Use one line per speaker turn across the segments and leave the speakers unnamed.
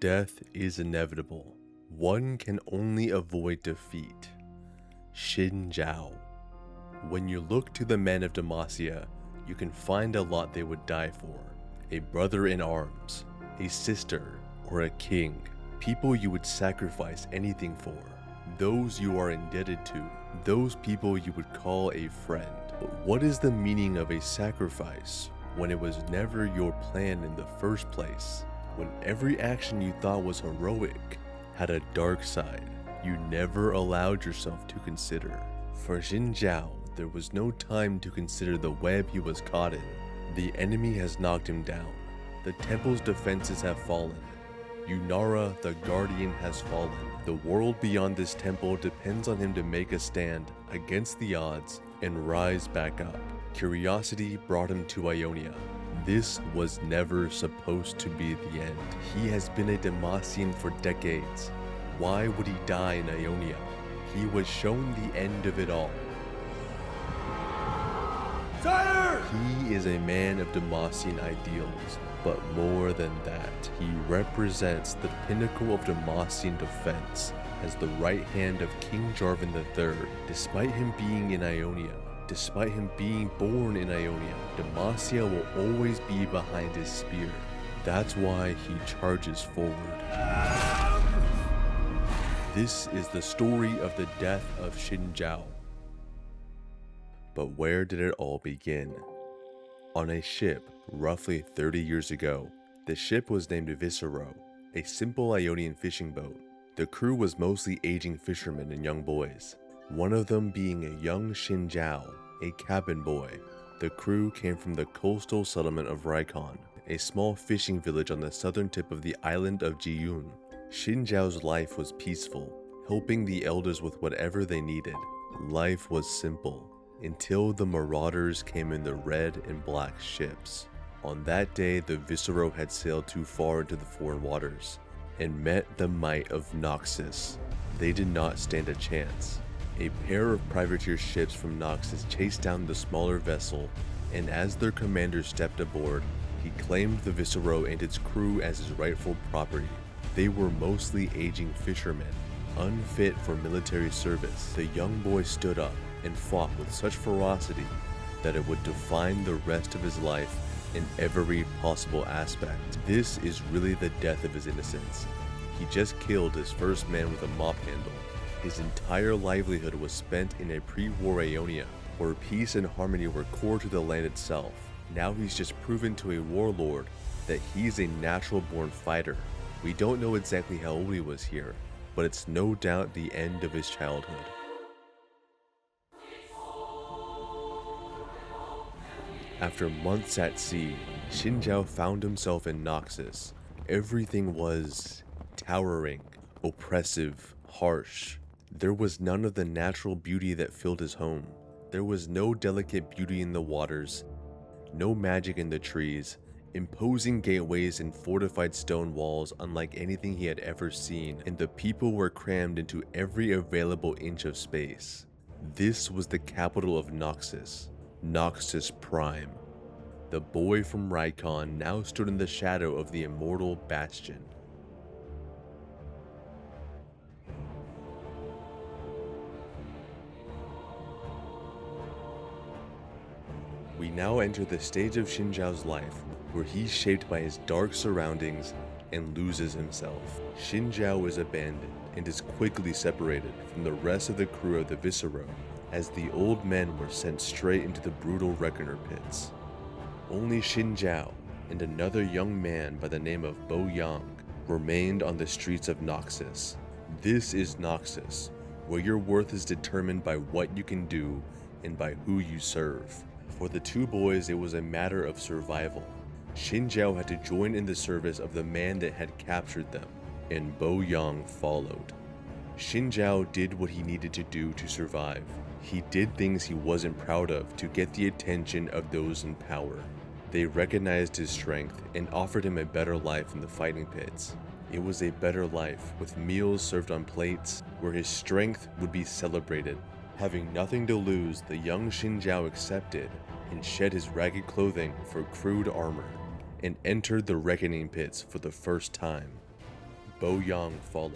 Death is inevitable. One can only avoid defeat. Xin Zhao. When you look to the men of Demacia, you can find a lot they would die for. A brother in arms, a sister, or a king. People you would sacrifice anything for. Those you are indebted to. Those people you would call a friend. But what is the meaning of a sacrifice when it was never your plan in the first place? When every action you thought was heroic had a dark side you never allowed yourself to consider. For Xin Zhao, there was no time to consider the web he was caught in. The enemy has knocked him down. The temple's defenses have fallen. Yunara, the guardian, has fallen. The world beyond this temple depends on him to make a stand against the odds and rise back up. Curiosity brought him to Ionia. This was never supposed to be the end. He has been a Demacian for decades. Why would he die in Ionia? He was shown the end of it all.
Sire!
He is a man of Demacian ideals, but more than that, he represents the pinnacle of Demacian defense as the right hand of King Jarvan III. Despite him being in Ionia, despite him being born in Ionia, Demacia will always be behind his spear. That's why he charges forward. This is the story of the death of Xin Zhao. But where did it all begin? On a ship roughly 30 years ago, the ship was named Viscero, a simple Ionian fishing boat. The crew was mostly aging fishermen and young boys, one of them being a young Xin Zhao, a cabin boy. The crew came from the coastal settlement of Raikon, a small fishing village on the southern tip of the island of Jiyun. Xin Zhao's life was peaceful, helping the elders with whatever they needed. Life was simple, until the marauders came in the red and black ships. On that day, the Viscero had sailed too far into the foreign waters and met the might of Noxus. They did not stand a chance. A pair of privateer ships from Noxus chased down the smaller vessel, and as their commander stepped aboard, he claimed the Viscero and its crew as his rightful property. They were mostly aging fishermen, unfit for military service. The young boy stood up and fought with such ferocity that it would define the rest of his life in every possible aspect. This is really the death of his innocence. He just killed his first man with a mop handle. His entire livelihood was spent in a pre-war Ionia, where peace and harmony were core to the land itself. Now he's just proven to a warlord that he's a natural-born fighter. We don't know exactly how old he was here, but it's no doubt the end of his childhood. After months at sea, Xin Zhao found himself in Noxus. Everything was towering, oppressive, harsh. There was none of the natural beauty that filled his home. There was no delicate beauty in the waters, no magic in the trees, imposing gateways and fortified stone walls unlike anything he had ever seen, and the people were crammed into every available inch of space. This was the capital of Noxus, Noxus Prime. The boy from Raikon now stood in the shadow of the immortal bastion. We now enter the stage of Xin Zhao's life where he's shaped by his dark surroundings and loses himself. Xin Zhao is abandoned and is quickly separated from the rest of the crew of the Viscero, as the old men were sent straight into the brutal reckoner pits. Only Xin Zhao and another young man by the name of Bo Yang remained on the streets of Noxus. This is Noxus, where your worth is determined by what you can do and by who you serve. For the two boys, it was a matter of survival. Xin Zhao had to join in the service of the man that had captured them, and Bo Yang followed. Xin Zhao did what he needed to do to survive. He did things he wasn't proud of to get the attention of those in power. They recognized his strength and offered him a better life in the fighting pits. It was a better life, with meals served on plates, where his strength would be celebrated. Having nothing to lose, the young Xin Zhao accepted and shed his ragged clothing for crude armor, and entered the reckoning pits for the first time. Bo Yang followed.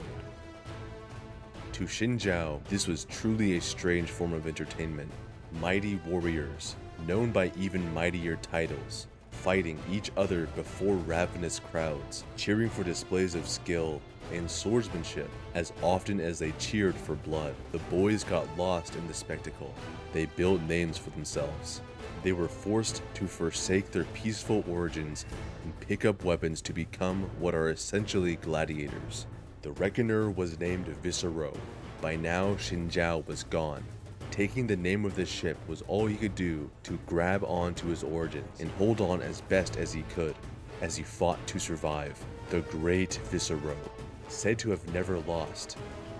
To Xinjiao, this was truly a strange form of entertainment. Mighty warriors, known by even mightier titles, fighting each other before ravenous crowds, cheering for displays of skill and swordsmanship. As often as they cheered for blood, the boys got lost in the spectacle. They built names for themselves. They were forced to forsake their peaceful origins and pick up weapons to become what are essentially gladiators. The reckoner was named Viscero. By now, Xinjiao was gone. Taking the name of the ship was all he could do to grab on to his origins and hold on as best as he could as he fought to survive. The great Viscero, said to have never lost,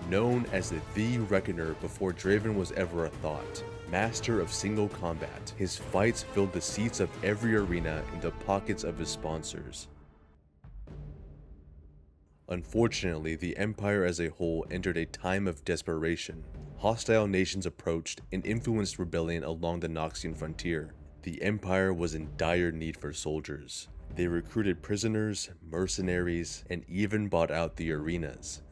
known as the Reckoner before Draven was ever a thought. Master of single combat, his fights filled the seats of every arena and the pockets of his sponsors. Unfortunately, the Empire as a whole entered a time of desperation. Hostile nations approached and influenced rebellion along the Noxian frontier. The Empire was in dire need for soldiers. They recruited prisoners, mercenaries, and even bought out the arenas.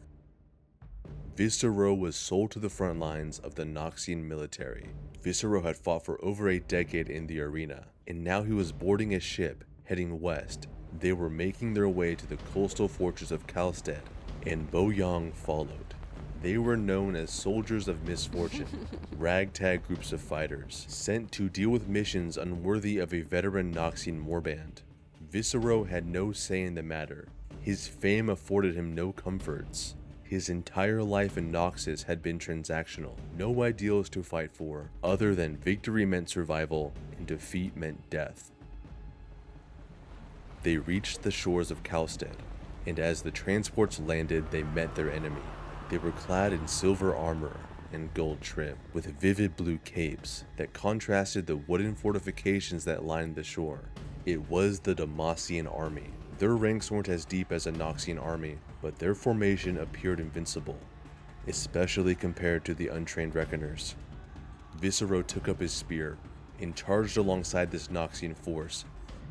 Viscero was sold to the front lines of the Noxian military. Viscero had fought for over a decade in the arena, and now he was boarding a ship heading west. They were making their way to the coastal fortress of Kalstead, and Bo Yang followed. They were known as soldiers of misfortune, ragtag groups of fighters, sent to deal with missions unworthy of a veteran Noxian warband. Viscero had no say in the matter. His fame afforded him no comforts. His entire life in Noxus had been transactional, no ideals to fight for, other than victory meant survival and defeat meant death. They reached the shores of Kalstead, and as the transports landed, they met their enemy. They were clad in silver armor and gold trim, with vivid blue capes that contrasted the wooden fortifications that lined the shore. It was the Demacian army. Their ranks weren't as deep as a Noxian army, but their formation appeared invincible, especially compared to the untrained Reckoners. Viscero took up his spear and charged alongside this Noxian force,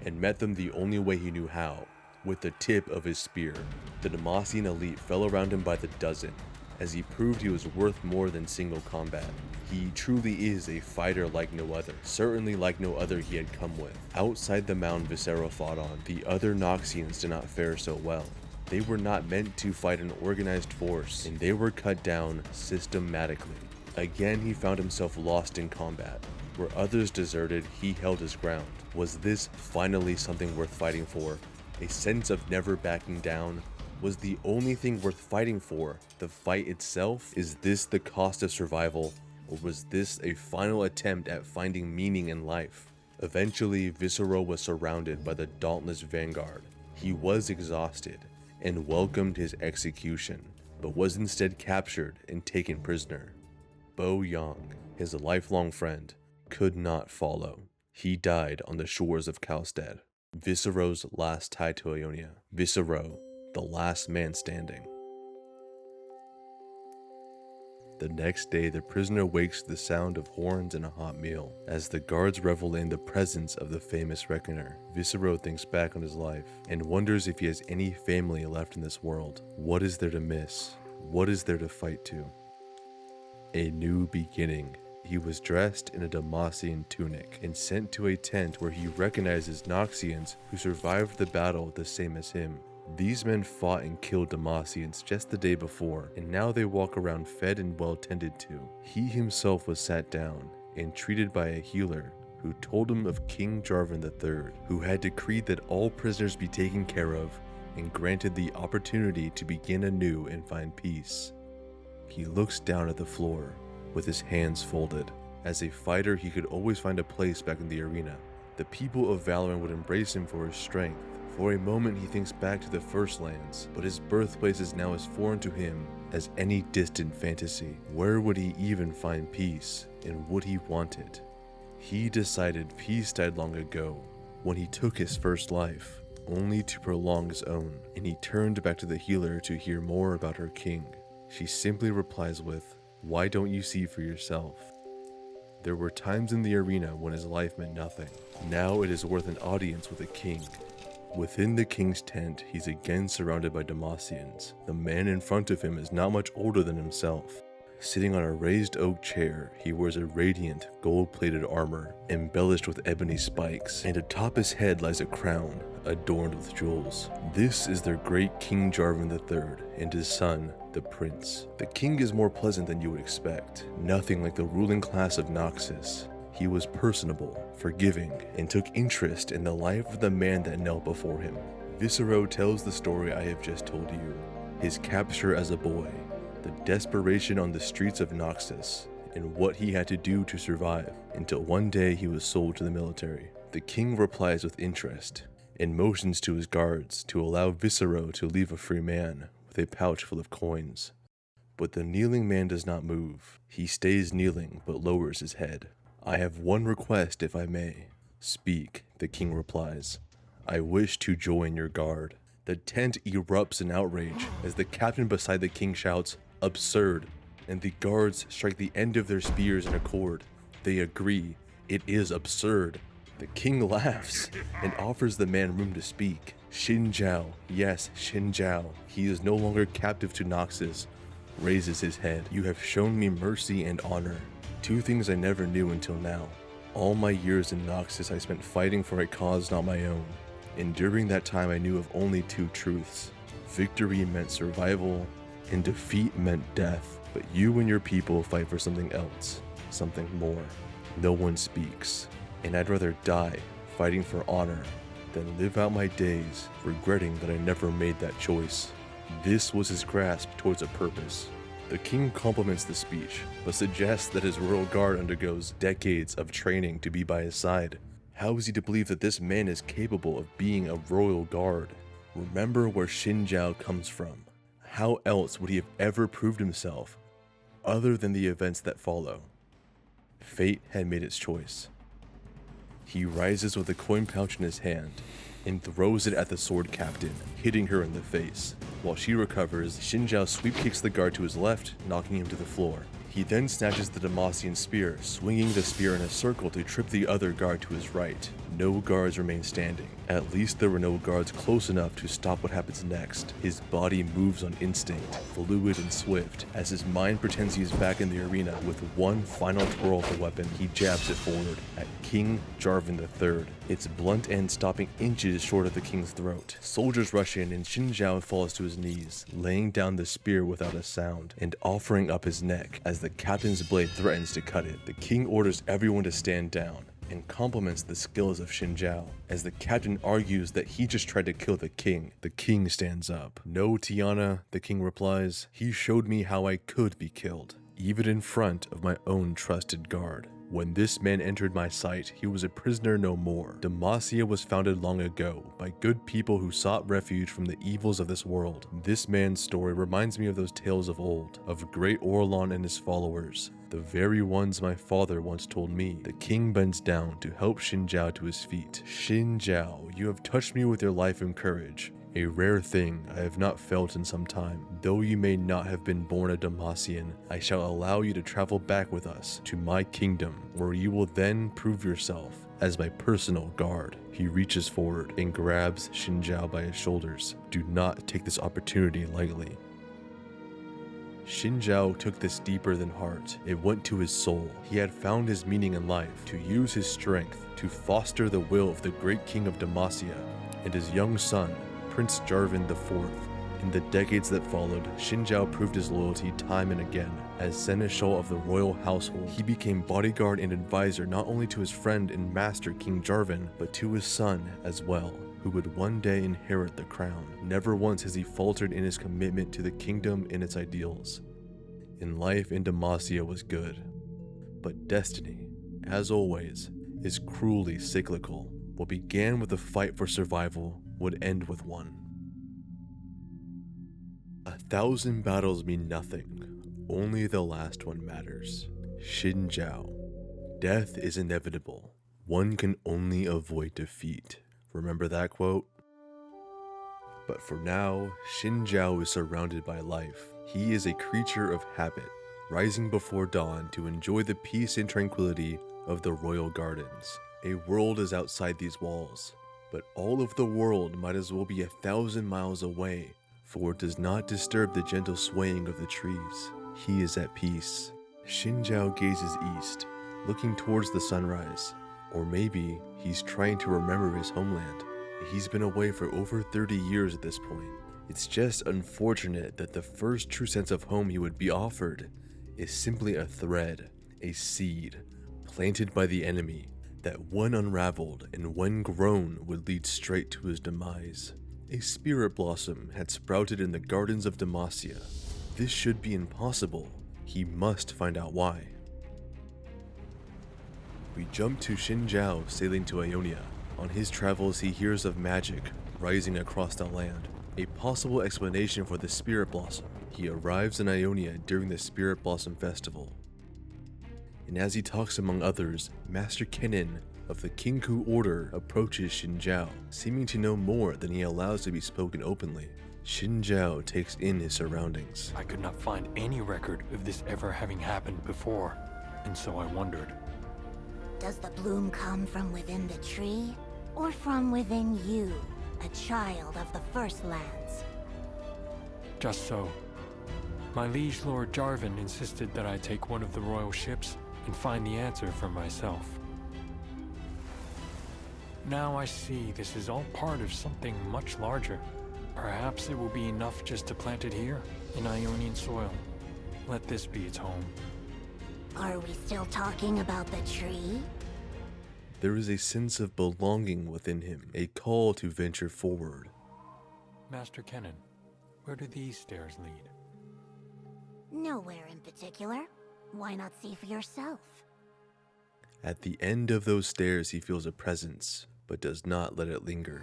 and met them the only way he knew how, with the tip of his spear. The Demacian elite fell around him by the dozen, as he proved he was worth more than single combat. He truly is a fighter like no other, certainly like no other he had come with. Outside the mound Viscero fought on, the other Noxians did not fare so well. They were not meant to fight an organized force, and they were cut down systematically. Again, he found himself lost in combat. Where others deserted, he held his ground. Was this finally something worth fighting for? A sense of never backing down? Was the only thing worth fighting for the fight itself? Is this the cost of survival? Or was this a final attempt at finding meaning in life? Eventually, Viscero was surrounded by the dauntless vanguard. He was exhausted and welcomed his execution, but was instead captured and taken prisoner. Bo Yang, his lifelong friend, could not follow. He died on the shores of Kalstead. Viscero's last tie to Ionia. Viscero, the last man standing. The next day, the prisoner wakes to the sound of horns and a hot meal. As the guards revel in the presence of the famous Reckoner, Viscero thinks back on his life and wonders if he has any family left in this world. What is there to miss? What is there to fight to? A new beginning. He was dressed in a Demacian tunic and sent to a tent where he recognizes Noxians who survived the battle the same as him. These men fought and killed Demacians just the day before, and now they walk around fed and well tended to. He himself was sat down and treated by a healer who told him of King Jarvan III, who had decreed that all prisoners be taken care of and granted the opportunity to begin anew and find peace. He looks down at the floor with his hands folded. As a fighter, he could always find a place back in the arena. The people of Valoran would embrace him for his strength. For a moment, he thinks back to the First Lands, but his birthplace is now as foreign to him as any distant fantasy. Where would he even find peace, and would he want it? He decided peace died long ago, when he took his first life, only to prolong his own, and he turned back to the healer to hear more about her king. She simply replies with, "Why don't you see for yourself?" There were times in the arena when his life meant nothing. Now it is worth an audience with a king. Within the king's tent, he's again surrounded by Demacians. The man in front of him is not much older than himself. Sitting on a raised oak chair, he wears a radiant, gold-plated armor, embellished with ebony spikes, and atop his head lies a crown, adorned with jewels. This is their great King Jarvan III, and his son, the Prince. The king is more pleasant than you would expect, nothing like the ruling class of Noxus. He was personable, forgiving, and took interest in the life of the man that knelt before him. Viscero tells the story I have just told you, his capture as a boy, the desperation on the streets of Noxus, and what he had to do to survive, until one day he was sold to the military. The king replies with interest, and motions to his guards to allow Viscero to leave a free man with a pouch full of coins. But the kneeling man does not move. He stays kneeling, but lowers his head. "I have one request, if I may." "Speak," the king replies. "I wish to join your guard." The tent erupts in outrage as the captain beside the king shouts, "Absurd," and the guards strike the end of their spears in accord. They agree, it is absurd. The king laughs and offers the man room to speak. Xin Zhao, yes, Xin Zhao, he is no longer captive to Noxus, raises his head. "You have shown me mercy and honor, two things I never knew until now. All my years in Noxus I spent fighting for a cause not my own, and during that time I knew of only two truths. Victory meant survival, and defeat meant death. But you and your people fight for something else, something more. No one speaks, and I'd rather die fighting for honor than live out my days regretting that I never made that choice." This was his grasp towards a purpose. The king compliments the speech, but suggests that his royal guard undergoes decades of training to be by his side. How is he to believe that this man is capable of being a royal guard? Remember where Xin Zhao comes from. How else would he have ever proved himself, other than the events that follow? Fate had made its choice. He rises with a coin pouch in his hand and throws it at the sword captain, hitting her in the face. While she recovers, Xin Zhao sweep kicks the guard to his left, knocking him to the floor. He then snatches the Demacian spear, swinging the spear in a circle to trip the other guard to his right. No guards remain standing. At least there were no guards close enough to stop what happens next. His body moves on instinct, fluid and swift, as his mind pretends he is back in the arena. With one final twirl of the weapon, he jabs it forward at King Jarvan III, its blunt end stopping inches short of the king's throat. Soldiers rush in and Xin Zhao falls to his knees, laying down the spear without a sound and offering up his neck as the captain's blade threatens to cut it. The king orders everyone to stand down and compliments the skills of Xin Zhao. As the captain argues that he just tried to kill the king stands up. "No, Tiana," the king replies. "He showed me how I could be killed, even in front of my own trusted guard. When this man entered my sight, he was a prisoner no more. Demacia was founded long ago by good people who sought refuge from the evils of this world. This man's story reminds me of those tales of old, of great Orlon and his followers, the very ones my father once told me." The king bends down to help Xin Zhao to his feet. "Xin Zhao, you have touched me with your life and courage, a rare thing I have not felt in some time. Though you may not have been born a Demacian, I shall allow you to travel back with us to my kingdom, where you will then prove yourself as my personal guard." He reaches forward and grabs Xin Zhao by his shoulders. "Do not take this opportunity lightly." Xin Zhao took this deeper than heart. It went to his soul. He had found his meaning in life, to use his strength to foster the will of the great king of Demacia and his young son, Prince Jarvan IV. In the decades that followed, Xin Zhao proved his loyalty time and again. As seneschal of the royal household, he became bodyguard and advisor not only to his friend and master King Jarvan, but to his son as well, who would one day inherit the crown. Never once has he faltered in his commitment to the kingdom and its ideals. In life in Demacia was good, but destiny, as always, is cruelly cyclical. What began with a fight for survival would end with one. 1,000 battles mean nothing, only the last one matters. Xin Zhao. Death is inevitable. One can only avoid defeat. Remember that quote? But for now, Xin Zhao is surrounded by life. He is a creature of habit, rising before dawn to enjoy the peace and tranquility of the royal gardens. A world is outside these walls, but all of the world might as well be 1,000 miles away, for it does not disturb the gentle swaying of the trees. He is at peace. Xin Zhao gazes east, looking towards the sunrise. Or maybe he's trying to remember his homeland. He's been away for over 30 years at this point. It's just unfortunate that the first true sense of home he would be offered is simply a thread, a seed, planted by the enemy, that when unraveled and when grown would lead straight to his demise. A spirit blossom had sprouted in the gardens of Demacia. This should be impossible. He must find out why. We jump to Xin Zhao sailing to Ionia. On his travels, he hears of magic rising across the land, a possible explanation for the Spirit Blossom. He arrives in Ionia during the Spirit Blossom Festival. And as he talks among others, Master Kennen of the Kinku Order approaches Xin Zhao, seeming to know more than he allows to be spoken openly. Xin Zhao takes in his surroundings.
I could not find any record of this ever having happened before, and so I wondered.
Does the bloom come from within the tree, or from within you, a child of the First Lands?
Just so. My liege Lord Jarvan insisted that I take one of the royal ships and find the answer for myself. Now I see this is all part of something much larger. Perhaps it will be enough just to plant it here, in Ionian soil. Let this be its home.
Are we still talking about the tree?
There is a sense of belonging within him, a call to venture forward.
Master Kennen, where do these stairs lead?
Nowhere in particular. Why not see for yourself?
At the end of those stairs, he feels a presence, but does not let it linger.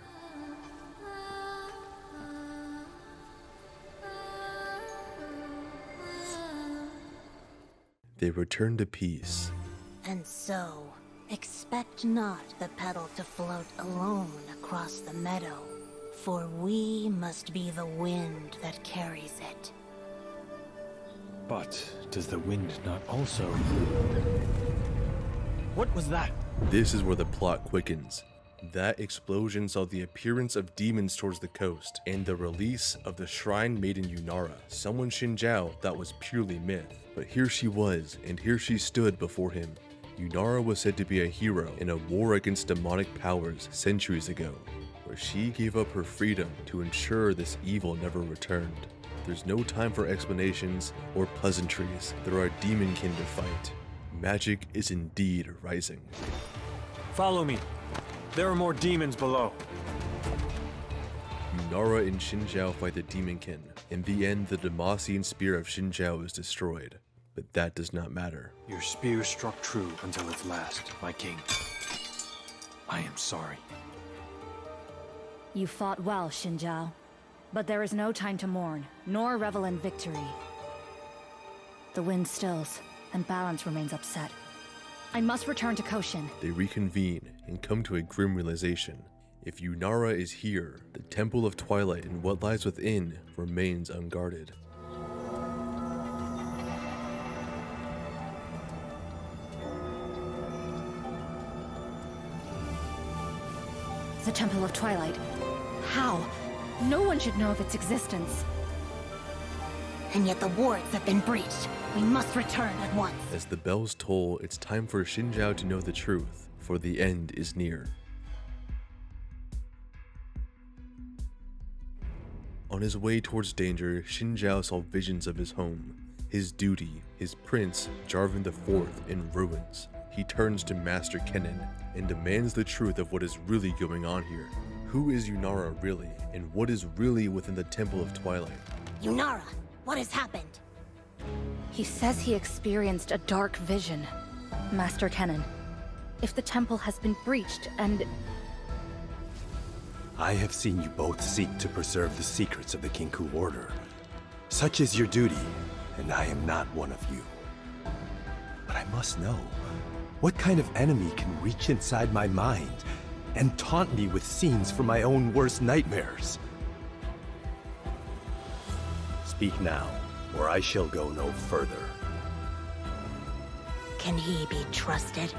They return to peace.
And so, expect not the petal to float alone across the meadow, for we must be the wind that carries it.
But does the wind not also... What was that?
This is where the plot quickens. That explosion saw the appearance of demons towards the coast, and the release of the Shrine Maiden Yunara, someone Xin Zhao thought was purely myth. But here she was, and here she stood before him. Yunara was said to be a hero in a war against demonic powers centuries ago, where she gave up her freedom to ensure this evil never returned. There's no time for explanations or pleasantries. There are demonkin to fight. Magic is indeed rising.
Follow me. There are more demons below.
Yunara and Xin Zhao fight the demonkin. In the end, the Demacian spear of Xin Zhao is destroyed. But that does not matter.
Your spear struck true until its last, my king. I am sorry.
You fought well, Xin Zhao. But there is no time to mourn, nor revel in victory. The wind stills, and balance remains upset. I must return to Koshin.
They reconvene and come to a grim realization. If Yunara is here, the Temple of Twilight and what lies within remains unguarded.
The Temple of Twilight. How? No one should know of its existence.
And yet the wards have been breached. We must return at once.
As the bells toll, it's time for Xin Zhao to know the truth, for the end is near. On his way towards danger, Xin Zhao saw visions of his home, his duty, his prince, Jarvan IV, in ruins. He turns to Master Kennen and demands the truth of what is really going on here. Who is Yunara really, and what is really within the Temple of Twilight?
Yunara, what has happened?
He says he experienced a dark vision. Master Kennen, if the temple has been breached and...
I have seen you both seek to preserve the secrets of the Kinku Order. Such is your duty, and I am not one of you. But I must know, what kind of enemy can reach inside my mind and taunt me with scenes from my own worst nightmares? Speak now, or I shall go no further.
Can he be trusted?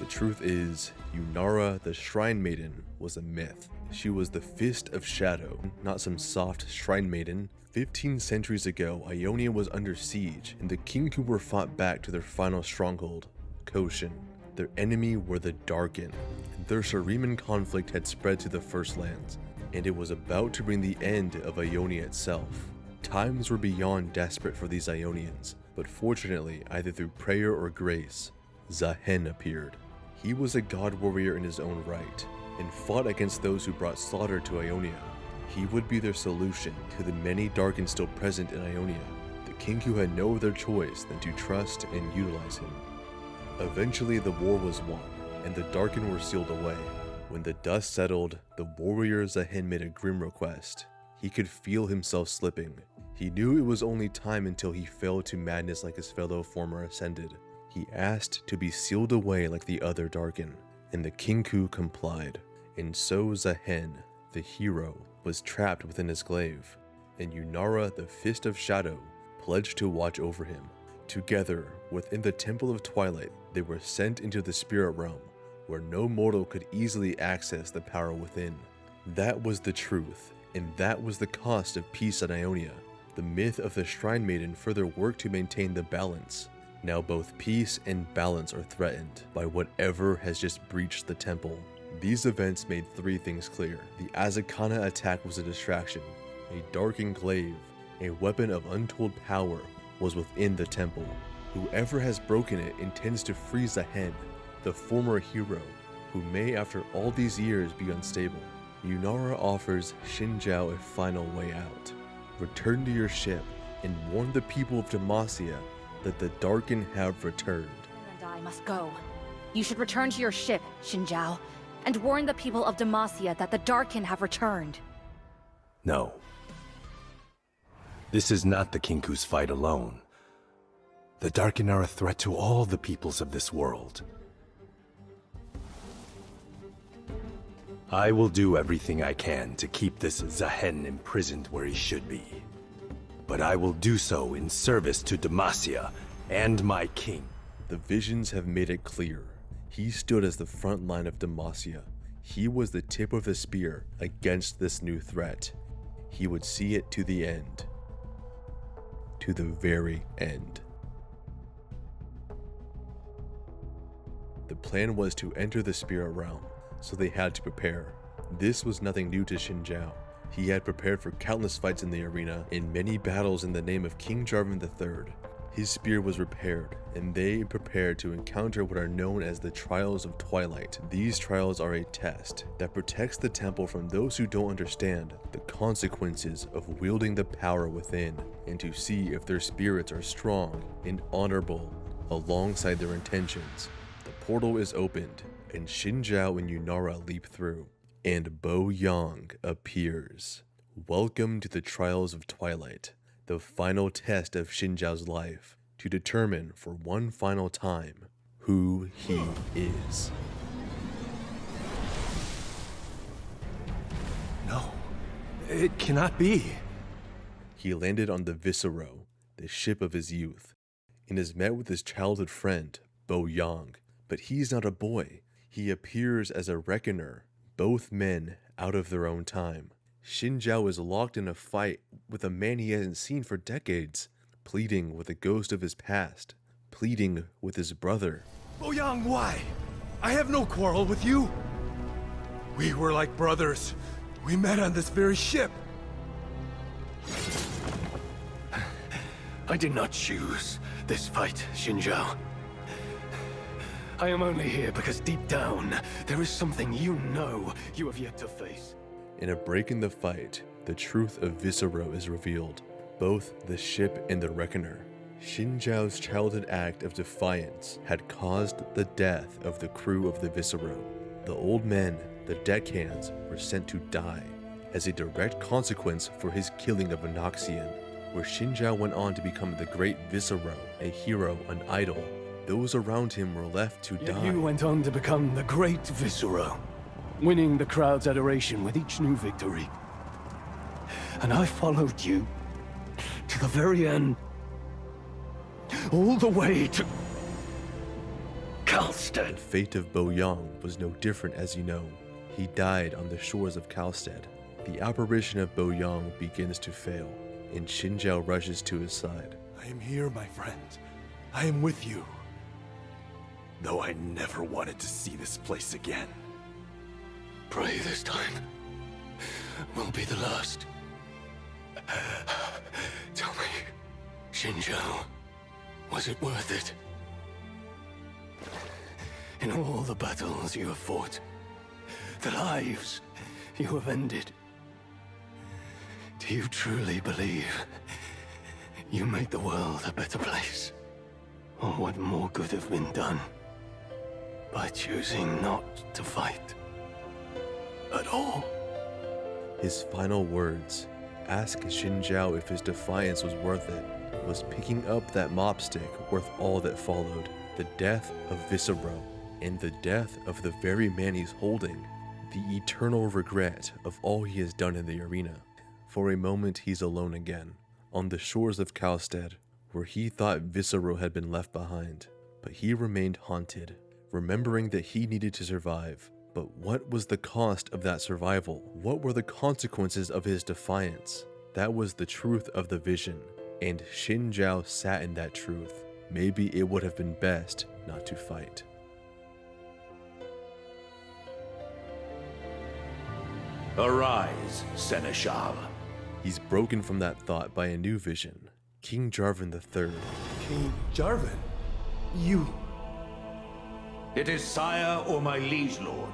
The truth is, Yunara, the Shrine Maiden, was a myth. She was the Fist of Shadow, not some soft shrine maiden. 15 centuries ago, Ionia was under siege, and the Kinkou were fought back to their final stronghold, Koshin. Their enemy were the Darkin. Their Shuriman conflict had spread to the First Lands, and it was about to bring the end of Ionia itself. Times were beyond desperate for these Ionians, but fortunately, either through prayer or grace, Zahen appeared. He was a god warrior in his own right, and fought against those who brought slaughter to Ionia. He would be their solution to the many Darkins still present in Ionia. The Kinkou had no other choice than to trust and utilize him. Eventually the war was won, and the Darkin were sealed away. When the dust settled, the warrior Zahen made a grim request. He could feel himself slipping. He knew it was only time until he fell to madness like his fellow former Ascended. He asked to be sealed away like the other Darkin, and the Kinkou complied. And so Zahen, the hero, was trapped within his glaive, and Yunara, the Fist of Shadow, pledged to watch over him. Together, within the Temple of Twilight, they were sent into the spirit realm, where no mortal could easily access the power within. That was the truth, and that was the cost of peace at Ionia. The myth of the Shrine Maiden further worked to maintain the balance. Now both peace and balance are threatened by whatever has just breached the temple. These events made three things clear. The Azakana attack was a distraction. A dark glaive, a weapon of untold power, was within the temple. Whoever has broken it intends to freeze Zahen, the former hero, who may after all these years be unstable. Yunara offers Xinjiao a final way out. Return to your ship and warn the people of Demacia that the Darkin have returned.
You and I must go. You should return to your ship, Xinjiao, and warn the people of Demacia that the Darkin have returned.
No. This is not the Kinkou's fight alone. The Darkin are a threat to all the peoples of this world. I will do everything I can to keep this Zahen imprisoned where he should be. But I will do so in service to Demacia and my king.
The visions have made it clear. He stood as the front line of Demacia. He was the tip of the spear against this new threat. He would see it to the end. To the very end. The plan was to enter the spirit realm, so they had to prepare. This was nothing new to Xinjiao. He had prepared for countless fights in the arena, in many battles in the name of King Jarvan III. His spear was repaired, and they prepared to encounter what are known as the Trials of Twilight. These trials are a test that protects the temple from those who don't understand the consequences of wielding the power within, and to see if their spirits are strong and honorable alongside their intentions. The portal is opened, and Xinjiao and Yunara leap through, and Bo Yang appears. Welcome to the Trials of Twilight, the final test of Xinjiao's life, to determine for one final time who he is.
No, it cannot be.
He landed on the Viscero, the ship of his youth, and is met with his childhood friend, Bo Yang. But he's not a boy. He appears as a reckoner, both men out of their own time. Xinjiao is locked in a fight with a man he hasn't seen for decades, pleading with the ghost of his past, pleading with his brother.
Bo Yang, why? I have no quarrel with you. We were like brothers. We met on this very ship.
I did not choose this fight, Xinjiao. I am only here because deep down, there is something you know you have yet to face.
In a break in the fight, the truth of Viscero is revealed, both the ship and the reckoner. Xinjiao's childhood act of defiance had caused the death of the crew of the Viscero. The old men, the deckhands, were sent to die as a direct consequence for his killing of Enoxian, where Xinjiao went on to become the great Viscero, a hero, an idol. Those around him were left to
Yet
die.
you went on to become the great Viscero, winning the crowd's adoration with each new victory. And I followed you to the very end, all the way to Kalstead.
The fate of Bo Yang was no different, as you know. He died on the shores of Kalstead. The apparition of Bo Yang begins to fail, and Xin Zhao rushes to his side.
I am here, my friend. I am with you. Though I never wanted to see this place again.
Pray this time will be the last. Tell me, Xin Zhao, was it worth it? In all the battles you have fought, the lives you have ended, do you truly believe you made the world a better place? Or would more good have been done by choosing not to fight at all?
His final words, ask Xin Zhao if his defiance was worth it, was picking up that mop stick worth all that followed. The death of Viscero, and the death of the very man he's holding. The eternal regret of all he has done in the arena. For a moment he's alone again, on the shores of Kalstead, where he thought Viscero had been left behind. But he remained haunted, remembering that he needed to survive. But what was the cost of that survival? What were the consequences of his defiance? That was the truth of the vision, and Xin Zhao sat in that truth. Maybe it would have been best not to fight.
Arise, Seneschal.
He's broken from that thought by a new vision. King Jarvan III.
King Jarvan, you...
It is sire or my liege lord.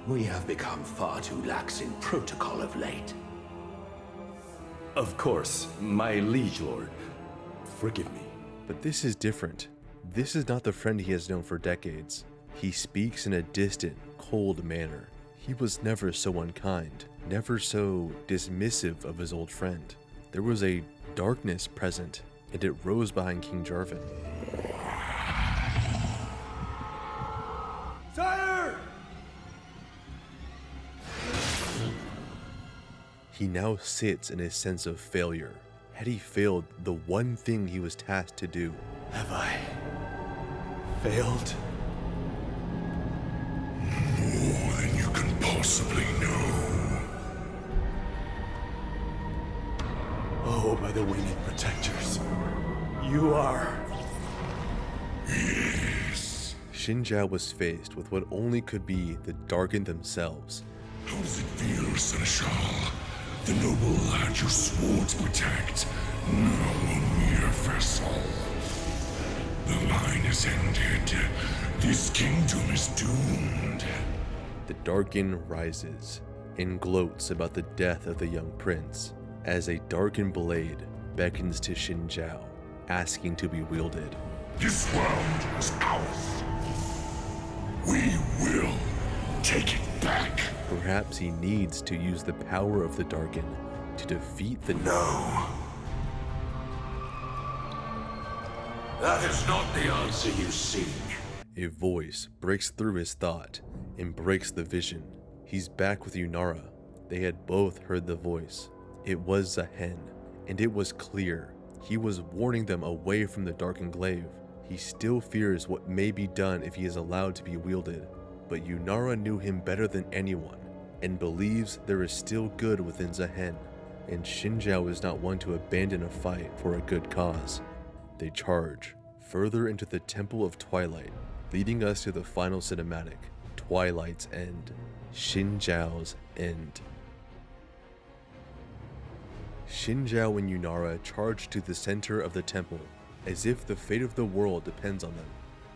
We have become far too lax in protocol of late.
Of course, my liege lord. Forgive me.
But this is different. This is not the friend he has known for decades. He speaks in a distant, cold manner. He was never so unkind, never so dismissive of his old friend. There was a darkness present, and it rose behind King Jarvan.
Sire!
He now sits in a sense of failure. Had he failed the one thing he was tasked to do?
Have I failed?
More than you can possibly know.
Oh, by the winged protectors. You are...
Yes.
Xin Zhao was faced with what only could be the Darkin themselves.
How does it feel, Seneschal? The noble lad you swore to protect, now a mere vessel. The line is ended. This kingdom is doomed.
The Darkin rises and gloats about the death of the young prince as a Darkin blade beckons to Xin Zhao, asking to be wielded.
This world is ours. We will take it back.
Perhaps he needs to use the power of the Darkin to defeat the...
No. That is not the answer you seek.
A voice breaks through his thought and breaks the vision. He's back with Yunara. They had both heard the voice. It was Zahen, and it was clear. He was warning them away from the dark enclave. He still fears what may be done if he is allowed to be wielded. But Yunara knew him better than anyone, and believes there is still good within Zahen. And Xin Zhao is not one to abandon a fight for a good cause. They charge further into the Temple of Twilight, leading us to the final cinematic, Twilight's End, Xin Zhao's End. Xin Zhao and Yunara charge to the center of the temple, as if the fate of the world depends on them.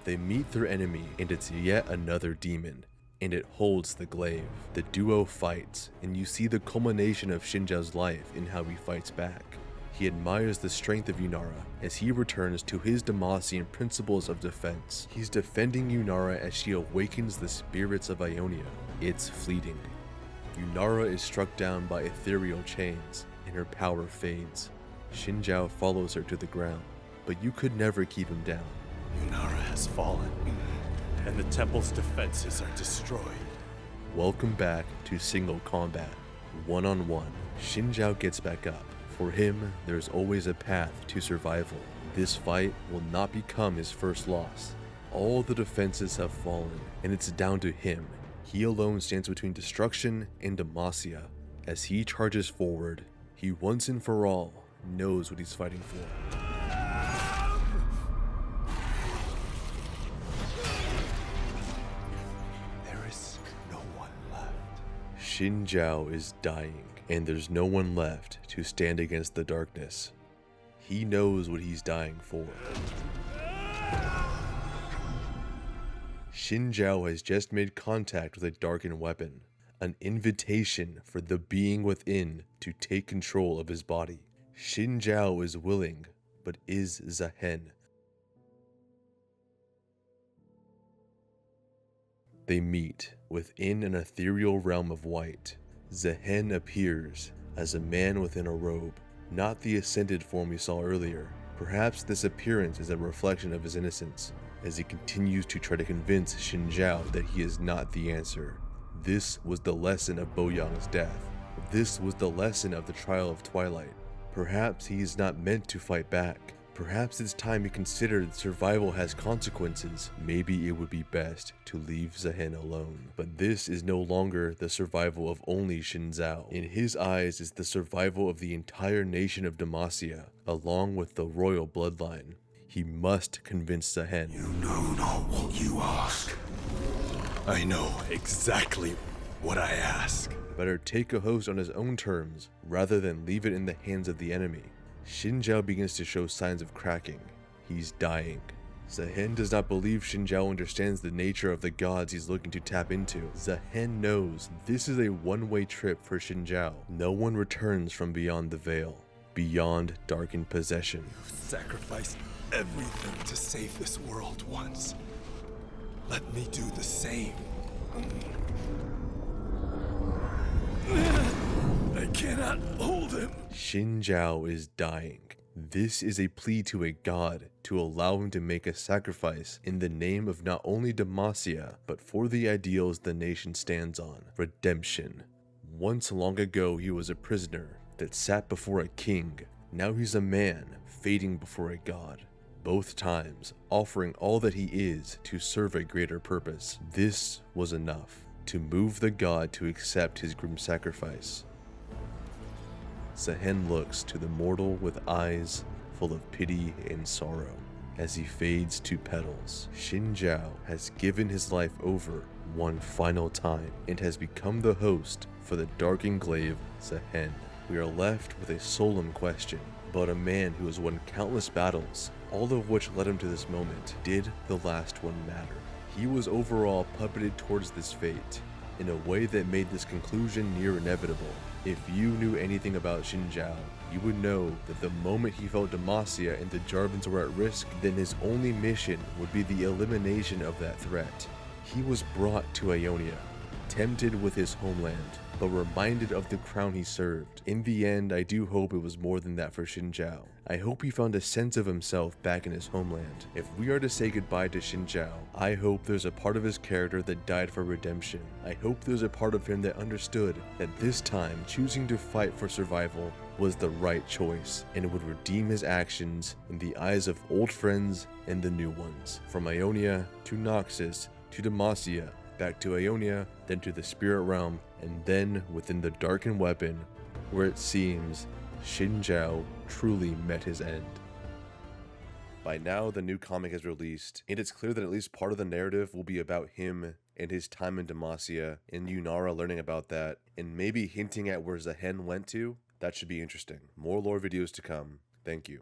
They meet their enemy, and it's yet another demon, and it holds the glaive. The duo fights, and you see the culmination of Xin Zhao's life in how he fights back. He admires the strength of Yunara as he returns to his Demacian principles of defense. He's defending Yunara as she awakens the spirits of Ionia. It's fleeting. Yunara is struck down by ethereal chains, and her power fades. Xin Zhao follows her to the ground, but you could never keep him down.
Yunara has fallen, and the temple's defenses are destroyed.
Welcome back to single combat. One-on-one, Xin Zhao gets back up. For him, there's always a path to survival. This fight will not become his first loss. All the defenses have fallen, and it's down to him. He alone stands between destruction and Demacia. As he charges forward, he once and for all knows what he's fighting for.
There is no one left.
Xin Zhao is dying, and there's no one left to stand against the darkness. He knows what he's dying for. Xin Zhao has just made contact with a darkened weapon, an invitation for the being within to take control of his body. Xin Zhao is willing, but is Zehen? They meet within an ethereal realm of white. Zehen appears as a man within a robe, not the ascended form we saw earlier. Perhaps this appearance is a reflection of his innocence, as he continues to try to convince Xin Zhao that he is not the answer. This was the lesson of Bo Yang's death. This was the lesson of the trial of Twilight. Perhaps he is not meant to fight back. Perhaps it's time he considered survival has consequences. Maybe it would be best to leave Zehen alone. But this is no longer the survival of only Xin Zhao. In his eyes, it's the survival of the entire nation of Demacia, along with the royal bloodline. He must convince Zehen.
You know not what you ask.
I know exactly what I ask.
Better take a host on his own terms, rather than leave it in the hands of the enemy. Xin Zhao begins to show signs of cracking. He's dying. Zehen does not believe Xin Zhao understands the nature of the gods he's looking to tap into. Zehen knows this is a one-way trip for Xin Zhao. No one returns from beyond the veil, beyond darkened possession.
Sacrificed everything to save this world once. Let me do the same. I cannot hold him.
Xin Zhao is dying. This is a plea to a god to allow him to make a sacrifice in the name of not only Demacia, but for the ideals the nation stands on. Redemption. Once long ago he was a prisoner that sat before a king. Now he's a man fading before a god. Both times offering all that he is to serve a greater purpose. This was enough to move the god to accept his grim sacrifice. Zehen looks to the mortal with eyes full of pity and sorrow as he fades to petals. Xin Zhao has given his life over one final time and has become the host for the dark enclave Zehen. We are left with a solemn question about a man who has won countless battles, all of which led him to this moment. Did the last one matter? He was overall puppeted towards this fate in a way that made this conclusion near inevitable. If you knew anything about Xin Zhao, you would know that the moment he felt Demacia and the Jarvans were at risk, then his only mission would be the elimination of that threat. He was brought to Ionia, tempted with his homeland, but reminded of the crown he served. In the end, I do hope it was more than that for Xin Zhao. I hope he found a sense of himself back in his homeland. If we are to say goodbye to Xin Zhao, I hope there's a part of his character that died for redemption. I hope there's a part of him that understood that this time choosing to fight for survival was the right choice and would redeem his actions in the eyes of old friends and the new ones. From Ionia to Noxus to Demacia, back to Ionia, then to the spirit realm, and then within the darkened weapon, where it seems Xin Zhao truly met his end. By now, the new comic is released, and it's clear that at least part of the narrative will be about him and his time in Demacia, and Yunara learning about that, and maybe hinting at where Zehen went to. That should be interesting. More lore videos to come. Thank you.